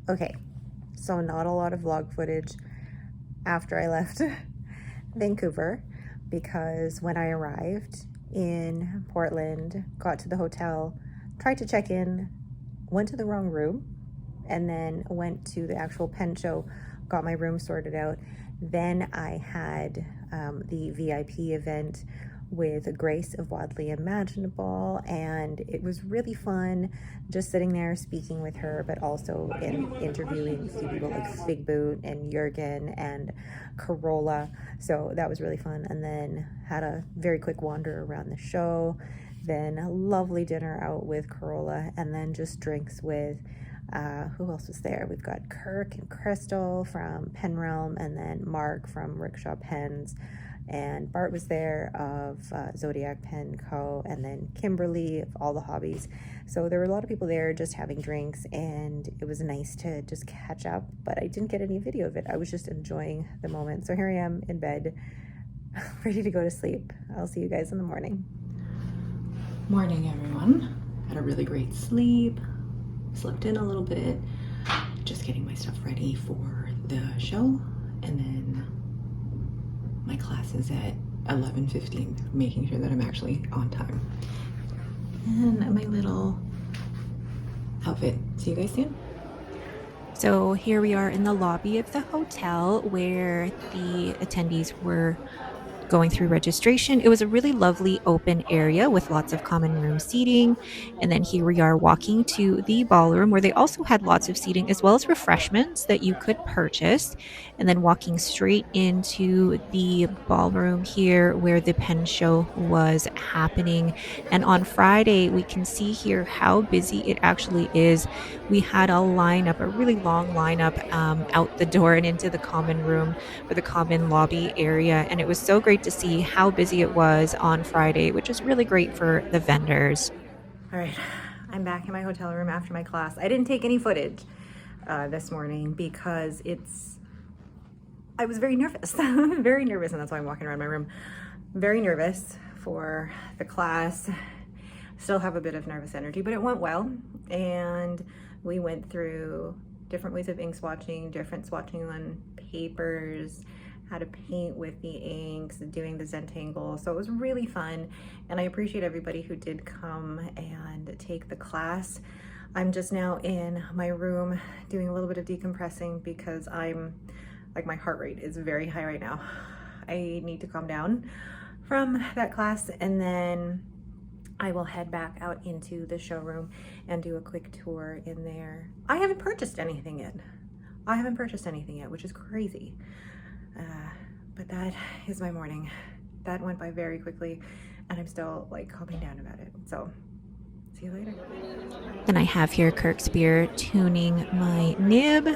Okay, so not a lot of vlog footage after I left Vancouver, because when I arrived in Portland, got to the hotel, tried to check in, went to the wrong room, and then went to the actual pen show, got my room sorted out. Then I had the VIP event with Grace of Wildly Imaginable, and it was really fun just sitting there speaking with her, but also interviewing a few people like Fig Boot and Jurgen and Corolla. So that was really fun. And then had a very quick wander around the show, then a lovely dinner out with Corolla, and then just drinks with who else was there? We've got Kirk and Crystal from Pen Realm, and then Mark from Rickshaw Pens, and Bart was there of Hinze Pen Co, and then Kimberly of All the Hobbies. So there were a lot of people there just having drinks, and it was nice to just catch up, but I didn't get any video of it. I was just enjoying the moment. So here I am in bed, ready to go to sleep. I'll see you guys in the morning. Morning, everyone. Had a really great sleep. Slept in a little bit, just getting my stuff ready for the show, and then my class is at 11:15, making sure that I'm actually on time. And my little outfit. See you guys soon. So here we are in the lobby of the hotel where the attendees were going through registration. It was a really lovely open area with lots of common room seating. And then here we are walking to the ballroom where they also had lots of seating as well as refreshments that you could purchase. And then walking straight into the ballroom here where the pen show was happening. And on Friday, we can see here how busy it actually is. We had a lineup, a really long lineup out the door and into the common room or the common lobby area. And it was so great to see how busy it was on Friday, which is really great for the vendors. All right, I'm back in my hotel room after my class. I didn't take any footage this morning because I was very nervous, very nervous, and that's why I'm walking around my room. Very nervous for the class. Still have a bit of nervous energy, but it went well. And we went through different ways of ink swatching, different swatching on papers, how to paint with the inks, doing the Zentangle. So it was really fun, and I appreciate everybody who did come and take the class. I'm just now in my room doing a little bit of decompressing because my heart rate is very high right now. I need to calm down from that class, and then I will head back out into the showroom and do a quick tour in there. I haven't purchased anything yet. Which is crazy. But that is my morning. That went by very quickly, and I'm still calming down about it. So see you later. Then I have here Kirk's beer tuning my nib.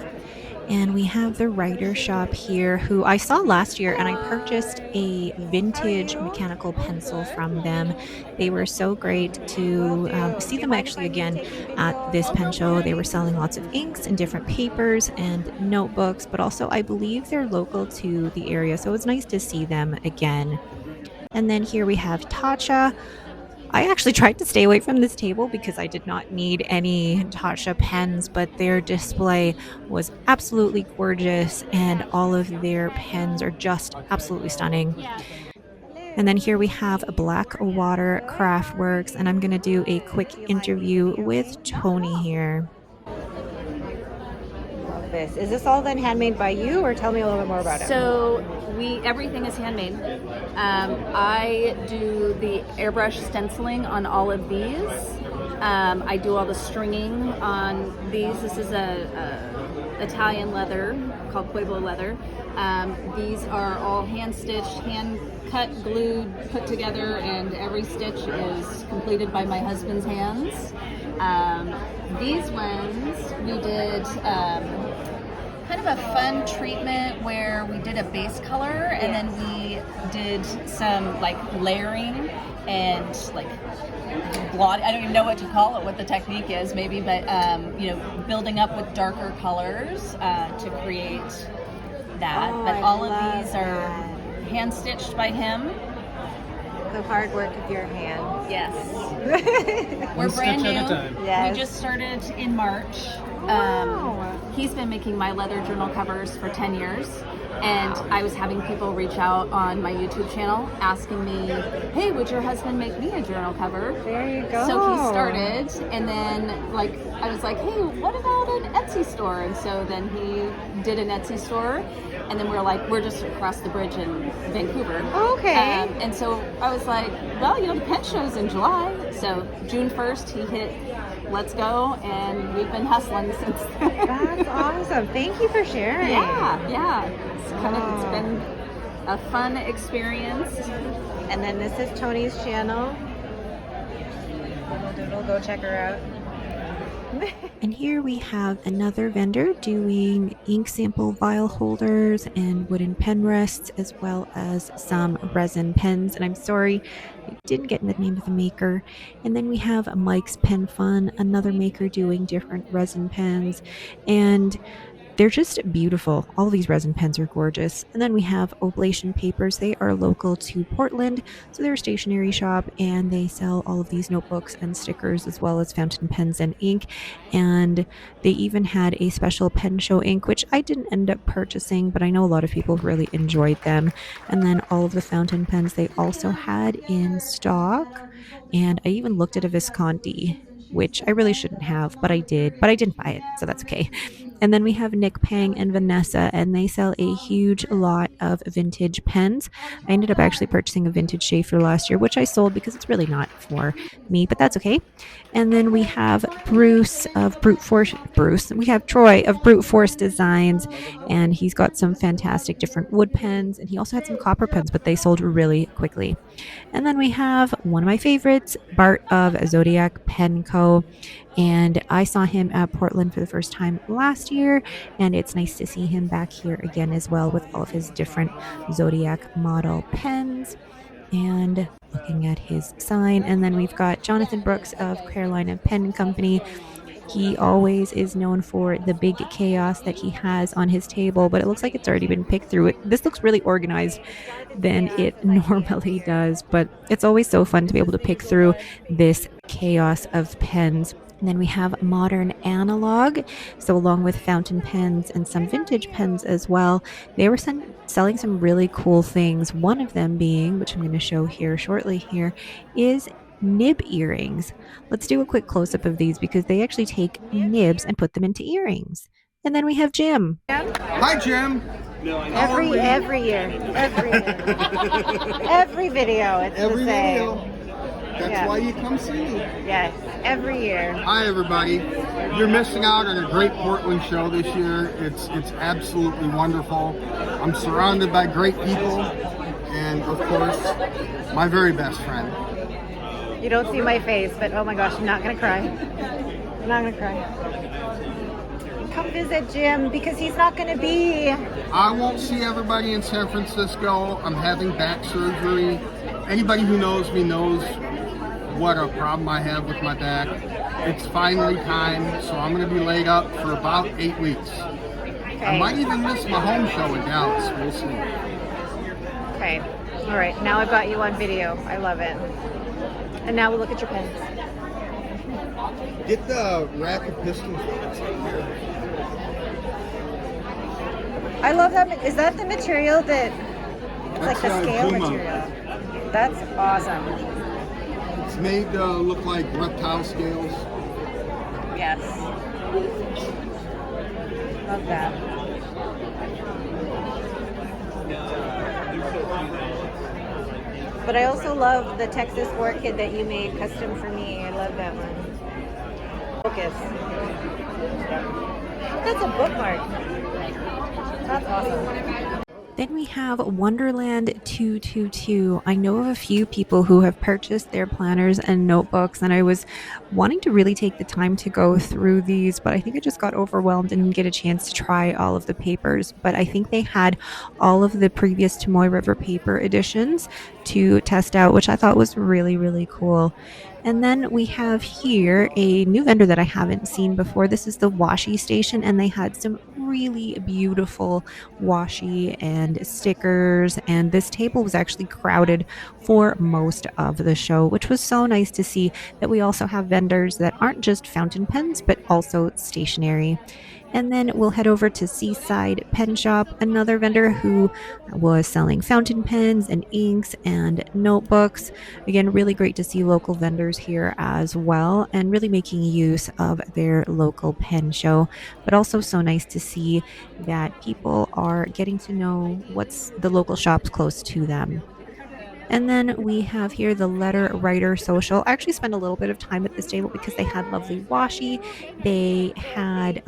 And we have the writer shop here, who I saw last year, and I purchased a vintage mechanical pencil from them. They were so great to see them actually again at this pen show. They were selling lots of inks and different papers and notebooks, but also I believe they're local to the area, so it was nice to see them again. And then here we have Tatcha. I actually tried to stay away from this table because I did not need any Tatcha pens, but their display was absolutely gorgeous, and all of their pens are just absolutely stunning. And then here we have Blackwater Craftworks, and I'm going to do a quick interview with Tony here. Is this all then handmade by you, or tell me a little bit more about it? So everything is handmade. I do the airbrush stenciling on all of these. I do all the stringing on these. This is a Italian leather called Pueblo leather. These are all hand stitched, hand cut, glued, put together, and every stitch is completed by my husband's hands. These ones we did kind of a fun treatment where we did a base color, and then we did some layering and blot. I don't even know what to call it, what the technique is maybe, but building up with darker colors to create that. But all of these are hand stitched by him. the hard work of your hand. Yes. One We're brand stitch new. at a time. Yes. We just started in March. Wow. He's been making my leather journal covers for 10 years. And I was having people reach out on my YouTube channel asking me, hey, would your husband make me a journal cover? There you go. So he started, and then like I was like, hey, what about an Etsy store? And so then he did an Etsy store, and then we're just across the bridge in Vancouver. Okay. And so I was like, well, the pen show's in July. So June 1st, he hit let's go, and we've been hustling since then. That's awesome. Thank you for sharing. Yeah. It's been a fun experience. And then this is Tony's channel. Doodle, go check her out. And here we have another vendor doing ink sample vial holders and wooden pen rests, as well as some resin pens. And I'm sorry, I didn't get the name of the maker. And then we have Mike's Pen Fun, another maker doing different resin pens. And they're just beautiful. All these resin pens are gorgeous. And then we have Oblation Papers. They are local to Portland, so they're a stationery shop, and they sell all of these notebooks and stickers, as well as fountain pens and ink. And they even had a special pen show ink, which I didn't end up purchasing, but I know a lot of people really enjoyed them. And then all of the fountain pens they also had in stock. And I even looked at a Visconti, which I really shouldn't have, but I did. But I didn't buy it, so that's okay. And then we have Nick Pang and Vanessa, and they sell a huge lot of vintage pens. I ended up actually purchasing a vintage Schaefer last year, which I sold because it's really not for me, but that's okay. And then we have Bruce of Brute Force. We have Troy of Brute Force Designs, and he's got some fantastic different wood pens, and he also had some copper pens, but they sold really quickly. And then we have one of my favorites, Bart of Zodiac Pen Co. And I saw him at Portland for the first time last year, and it's nice to see him back here again as well with all of his different Zodiac model pens. And looking at his sign, and then we've got Jonathan Brooks of Carolina Pen Company. He always is known for the big chaos that he has on his table, but it looks like it's already been picked through. This looks really organized than it normally does, but it's always so fun to be able to pick through this chaos of pens. And then we have Modern Analog. So along with fountain pens and some vintage pens as well, they were selling some really cool things. One of them being, which I'm going to show here shortly here, is nib earrings. Let's do a quick close-up of these because they actually take nibs and put them into earrings. And then we have Jim. Hi, Jim. Every year. Every video, it's Every the same. video. That's Yeah. why you come see me. Yes, every year. Hi, everybody. You're missing out on a great Portland show this year. It's absolutely wonderful. I'm surrounded by great people, and of course, my very best friend. You don't see my face, but oh my gosh, I'm not gonna cry. I'm not gonna cry. Come visit Jim because he's not gonna be. I won't see everybody in San Francisco. I'm having back surgery. Anybody who knows me knows what a problem I have with my back. It's finally time, so I'm going to be laid up for about 8 weeks. Okay. I might even miss my home show in Dallas. We'll see. Okay. All right. Now I've got you on video. I love it. And now we'll look at your pens. Get the rack of pistols. I love that. Is that the material that? It's like the That's, scale Puma. material. That's awesome. It's made to look like reptile scales. Yes. Love that. But I also love the Texas orchid that you made custom for me. I love that one. Focus. That's a bookmark. That's awesome. Then we have Wonderland 222. I know of a few people who have purchased their planners and notebooks, and I was wanting to really take the time to go through these, but I think I just got overwhelmed and didn't get a chance to try all of the papers. But I think they had all of the previous Tomoy River paper editions, to test out, which I thought was really, really cool. And then we have here a new vendor that I haven't seen before. This is the washi station, and they had some really beautiful washi and stickers. And this table was actually crowded for most of the show, which was so nice to see that we also have vendors that aren't just fountain pens, but also stationery. And then we'll head over to Seaside Pen Shop, another vendor who was selling fountain pens and inks and notebooks. Again, really great to see local vendors here as well, and really making use of their local pen show. But also so nice to see that people are getting to know what's the local shops close to them. And then we have here the Letter Writer Social. I actually spent a little bit of time at this table because they had lovely washi. They had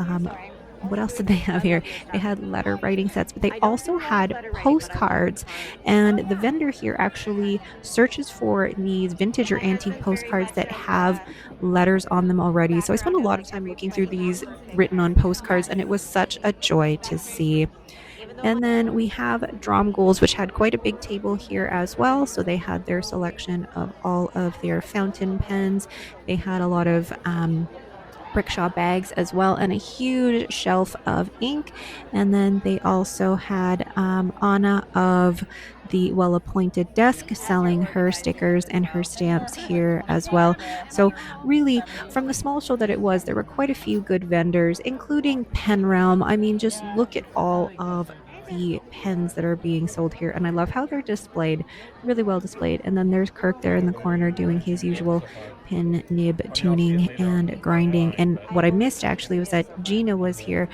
what else did they have here? They had letter writing sets, but they also had postcards. And the vendor here actually searches for these vintage or antique postcards that have letters on them already. So I spent a lot of time looking through these written on postcards, and it was such a joy to see. And then we have Drum Ghouls, which had quite a big table here as well. So they had their selection of all of their fountain pens. They had a lot of rickshaw bags as well, and a huge shelf of ink. And then they also had Anna of the Well Appointed Desk selling her stickers and her stamps here as well. So really, from the small show that it was, there were quite a few good vendors, including Pen Realm. I mean, just look at all of the pens that are being sold here, and I love how they're displayed, really well displayed. And then there's Kirk there in the corner doing his usual pin nib tuning and grinding. And what I missed actually was that Gina was here.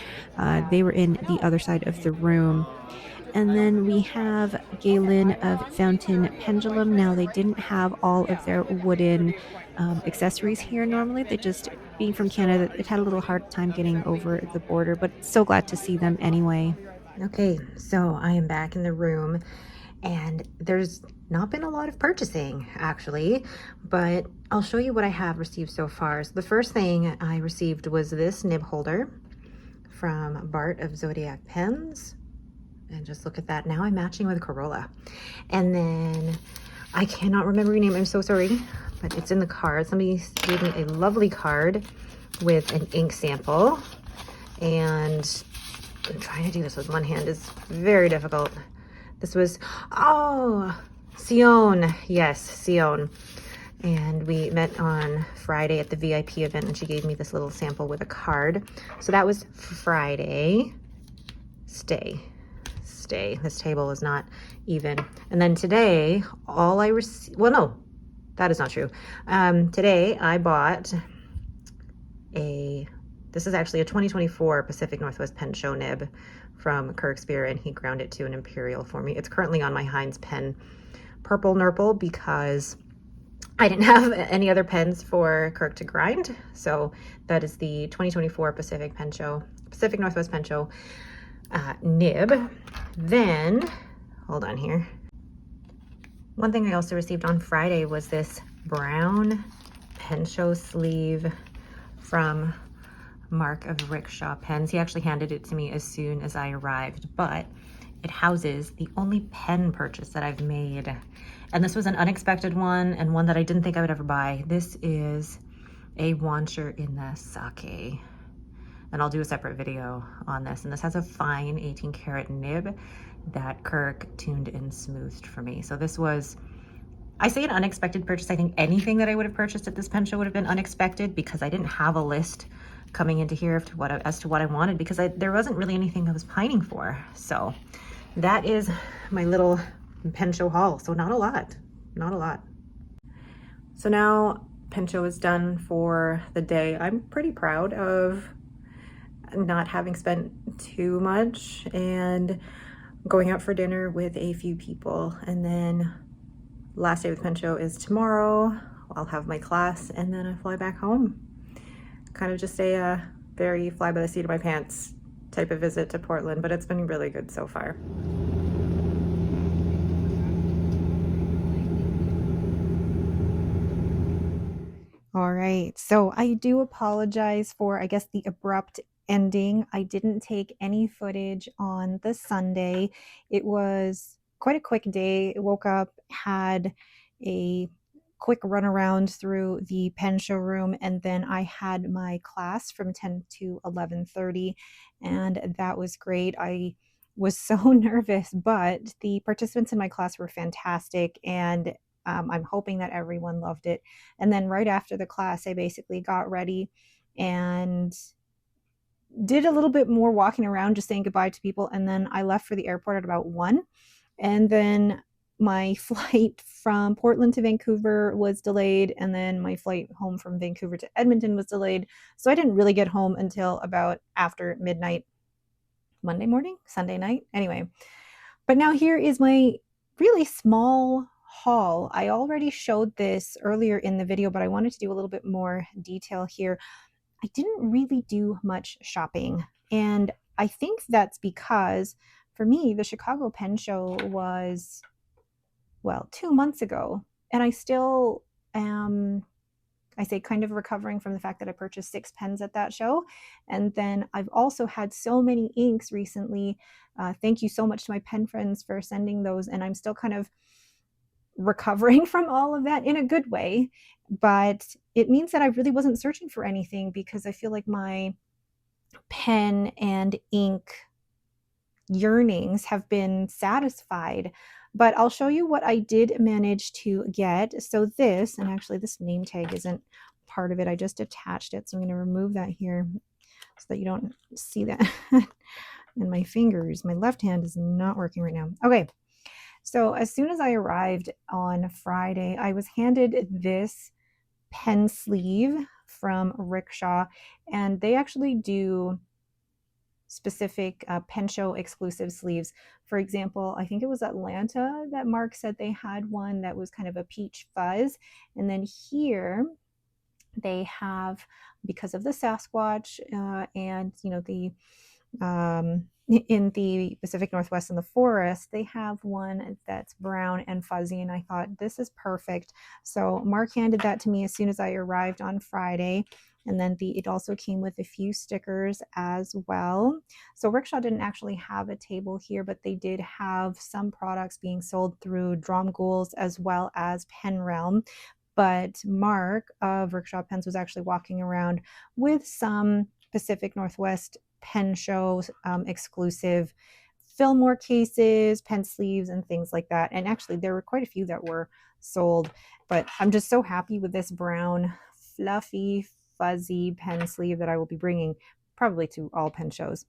They were in the other side of the room. And then we have Galen of Fountain Pendulum. Now, they didn't have all of their wooden accessories here normally. They just, being from Canada, it had a little hard time getting over the border, but so glad to see them anyway. Okay, so I am back in the room, and there's not been a lot of purchasing actually, but I'll show you what I have received so far. So the first thing I received was this nib holder from Bart of Zodiac Pens. And just look at that. Now I'm matching with Corolla. And then I cannot remember your name. I'm so sorry, but it's in the card. Somebody gave me a lovely card with an ink sample. And I'm trying to do this with one hand is very difficult. This was, oh, Sion. Yes, Sion. And we met on Friday at the VIP event, and she gave me this little sample with a card. So that was Friday. Stay. This table is not even. And then today, all I received, well, no, that is not true. Today I bought this is actually a 2024 Pacific Northwest Pen Show nib from Kirk's Beer, and he ground it to an Imperial for me. It's currently on my Hinze Pen Purple Nurple because I didn't have any other pens for Kirk to grind. So that is the 2024 Pacific Northwest Pen Show nib. Then, hold on here. One thing I also received on Friday was this brown Pen Show sleeve from Mark of Rickshaw Pens. He actually handed it to me as soon as I arrived, but it houses the only pen purchase that I've made. And this was an unexpected one, and one that I didn't think I would ever buy. This is a Wancher in the Sake. And I'll do a separate video on this. And this has a fine 18 karat nib that Kirk tuned and smoothed for me. So this was, I say an unexpected purchase. I think anything that I would have purchased at this pen show would have been unexpected because I didn't have a list coming into here as to what I wanted, because there wasn't really anything I was pining for. So that is my little pen show haul. So not a lot. So now pen show is done for the day. I'm pretty proud of not having spent too much and going out for dinner with a few people. And then last day with pen show is tomorrow. I'll have my class and then I fly back home. Kind of just a very fly by the seat of my pants type of visit to Portland, but it's been really good so far. All right, so I do apologize for, I guess, the abrupt ending. I didn't take any footage on the Sunday. It was quite a quick day. Woke up, had a quick run around through the pen showroom, and then I had my class from 10 to 11:30, and that was great. I was so nervous, but the participants in my class were fantastic, and I'm hoping that everyone loved it. And then right after the class, I basically got ready and did a little bit more walking around, just saying goodbye to people, and then I left for the airport at about 1. And then my flight from Portland to Vancouver was delayed, and then my flight home from Vancouver to Edmonton was delayed. So I didn't really get home until about after midnight Monday morning, Sunday night. Anyway, but now here is my really small haul. I already showed this earlier in the video, but I wanted to do a little bit more detail here. I didn't really do much shopping, and I think that's because for me, the Chicago Pen Show was, well, 2 months ago, and I still am, I say, kind of recovering from the fact that I purchased 6 pens at that show. And then I've also had so many inks recently. Thank you so much to my pen friends for sending those, and I'm still kind of recovering from all of that in a good way. But it means that I really wasn't searching for anything because I feel like my pen and ink yearnings have been satisfied. But I'll show you what I did manage to get. So this, and actually this name tag isn't part of it, I just attached it, so I'm going to remove that here so that you don't see that. And my fingers, my left hand is not working right now. Okay, so as soon as I arrived on Friday, I was handed this pen sleeve from Rickshaw, and they actually do specific pen show exclusive sleeves. For example, I think it was Atlanta that Mark said they had one that was kind of a peach fuzz. And then here they have, because of the Sasquatch and, you know, the in the Pacific Northwest in the forest, they have one that's brown and fuzzy, and I thought this is perfect. So Mark handed that to me as soon as I arrived on Friday. And then it also came with a few stickers as well. So Rickshaw didn't actually have a table here, but they did have some products being sold through Drum Ghouls as well as Pen Realm. But Mark of Rickshaw Pens was actually walking around with some Pacific Northwest pen show exclusive Fillmore cases, pen sleeves, and things like that. And actually, there were quite a few that were sold. But I'm just so happy with this brown, fluffy, fuzzy pen sleeve that I will be bringing probably to all pen shows.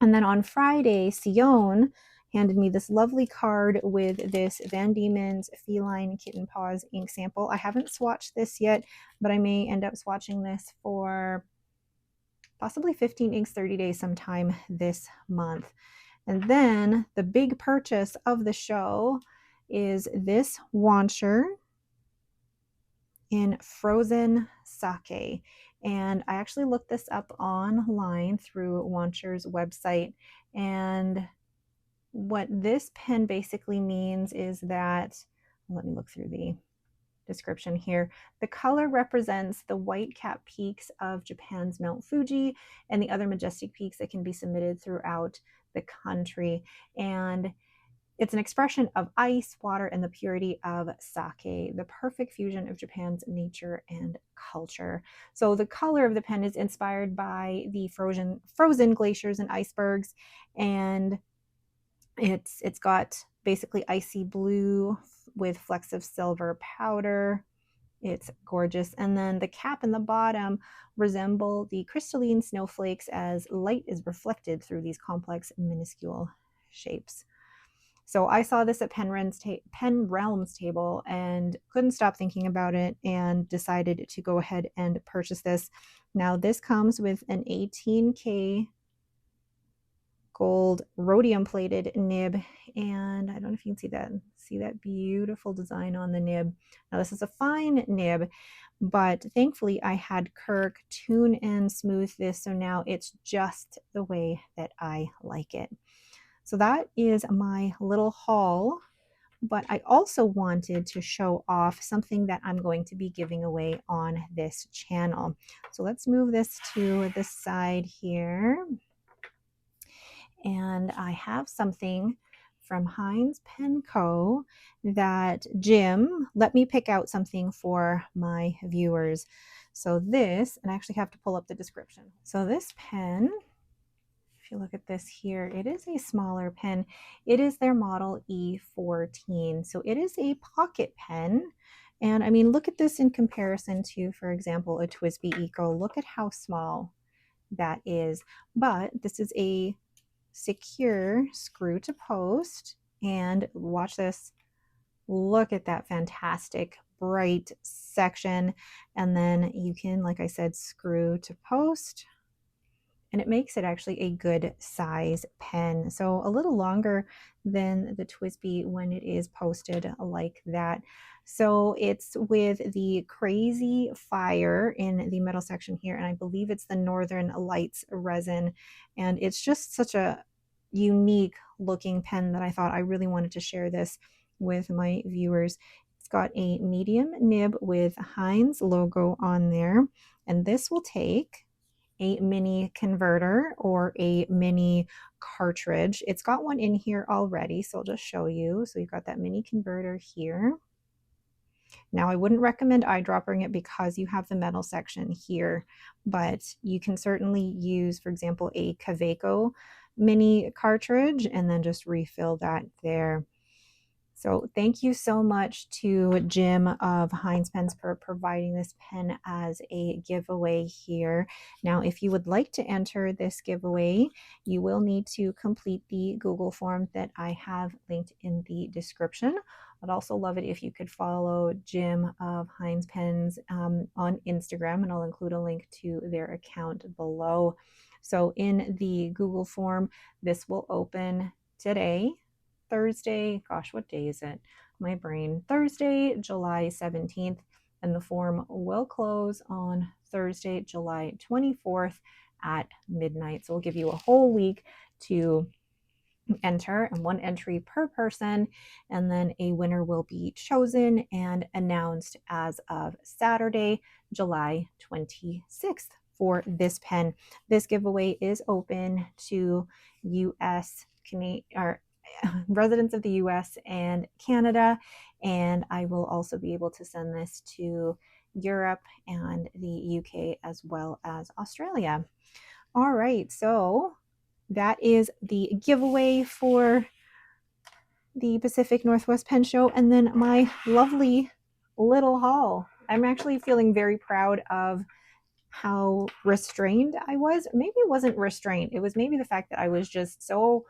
And then on Friday, Sion handed me this lovely card with this Van Diemen's Feline Kitten Paws ink sample. I haven't swatched this yet, but I may end up swatching this for possibly 15 inks 30 days sometime this month. And then the big purchase of the show is this wancher in frozen sake. And I actually looked this up online through Wancher's website. And what this pen basically means is that, let me look through the description here. The color represents the white cap peaks of Japan's Mount Fuji and the other majestic peaks that can be submitted throughout the country. And it's an expression of ice, water, and the purity of sake, the perfect fusion of Japan's nature and culture. So the color of the pen is inspired by the frozen glaciers and icebergs, and it's got basically icy blue with flecks of silver powder. It's gorgeous. And then the cap and the bottom resemble the crystalline snowflakes as light is reflected through these complex, minuscule shapes. So I saw this at Pen Realm's table and couldn't stop thinking about it and decided to go ahead and purchase this. Now this comes with an 18K gold rhodium plated nib, and I don't know if you can see that beautiful design on the nib. Now this is a fine nib, but thankfully I had Kirk tune and smooth this, so now it's just the way that I like it. So that is my little haul, but I also wanted to show off something that I'm going to be giving away on this channel. So let's move this to the side here. And I have something from Hinze Pen Co that Jim let me pick out something for my viewers. So this, and I actually have to pull up the description. So this pen, if you look at this here, it is a smaller pen. It is their model E14. So it is a pocket pen. And I mean, look at this in comparison to, for example, a TWSBI Eco. Look at how small that is. But this is a secure screw to post. And watch this. Look at that fantastic bright section. And then you can, like I said, screw to post, and it makes it actually a good size pen. So a little longer than the TWSBI when it is posted like that. So it's with the Crazy Fire in the middle section here, and I believe it's the Northern Lights resin. And it's just such a unique looking pen that I thought I really wanted to share this with my viewers. It's got a medium nib with Hinze logo on there, and this will take a mini converter or a mini cartridge. It's got one in here already, so I'll just show you. So you've got that mini converter here. Now, I wouldn't recommend eyedroppering it because you have the metal section here, but you can certainly use, for example, a Kaweco mini cartridge and then just refill that there. So thank you so much to Jim of Hinze Pens for providing this pen as a giveaway here. Now, if you would like to enter this giveaway, you will need to complete the Google form that I have linked in the description. I'd also love it if you could follow Jim of Hinze Pens on Instagram, and I'll include a link to their account below. So in the Google form, this will open today, Thursday, gosh, what day is it? My brain. Thursday, July 17th, and the form will close on Thursday, July 24th at midnight. So we'll give you a whole week to enter, and one entry per person, and then a winner will be chosen and announced as of Saturday, July 26th for this pen. This giveaway is open to US, Canadian, or residents of the US and Canada, and I will also be able to send this to Europe and the UK as well as Australia. All right, so that is the giveaway for the Pacific Northwest Pen Show, and then my lovely little haul. I'm actually feeling very proud of how restrained I was. Maybe it wasn't restraint. It was maybe the fact that I was just so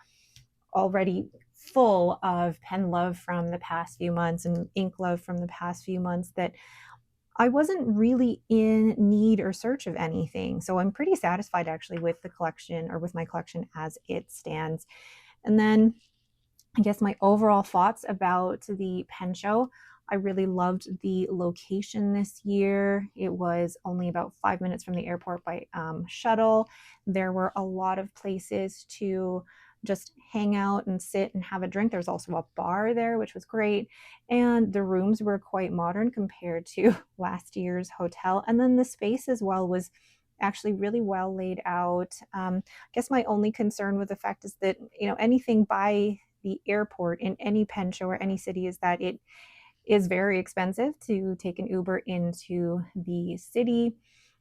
already full of pen love from the past few months and ink love from the past few months that I wasn't really in need or search of anything. So I'm pretty satisfied actually with the collection, or with my collection as it stands. And then I guess my overall thoughts about the pen show. I really loved the location this year. It was only about 5 minutes from the airport by shuttle. There were a lot of places to just hang out and sit and have a drink. There's also a bar there, which was great. And the rooms were quite modern compared to last year's hotel. And then the space as well was actually really well laid out. I guess my only concern with the fact is that, anything by the airport in any pen show or any city is that it is very expensive to take an Uber into the city.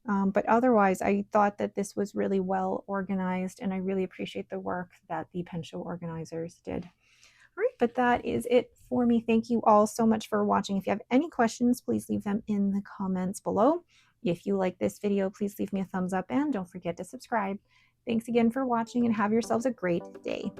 But otherwise, I thought that this was really well organized, and I really appreciate the work that the pen show organizers did. All right, but that is it for me. Thank you all so much for watching. If you have any questions, please leave them in the comments below. If you like this video, please leave me a thumbs up, and don't forget to subscribe. Thanks again for watching, and have yourselves a great day.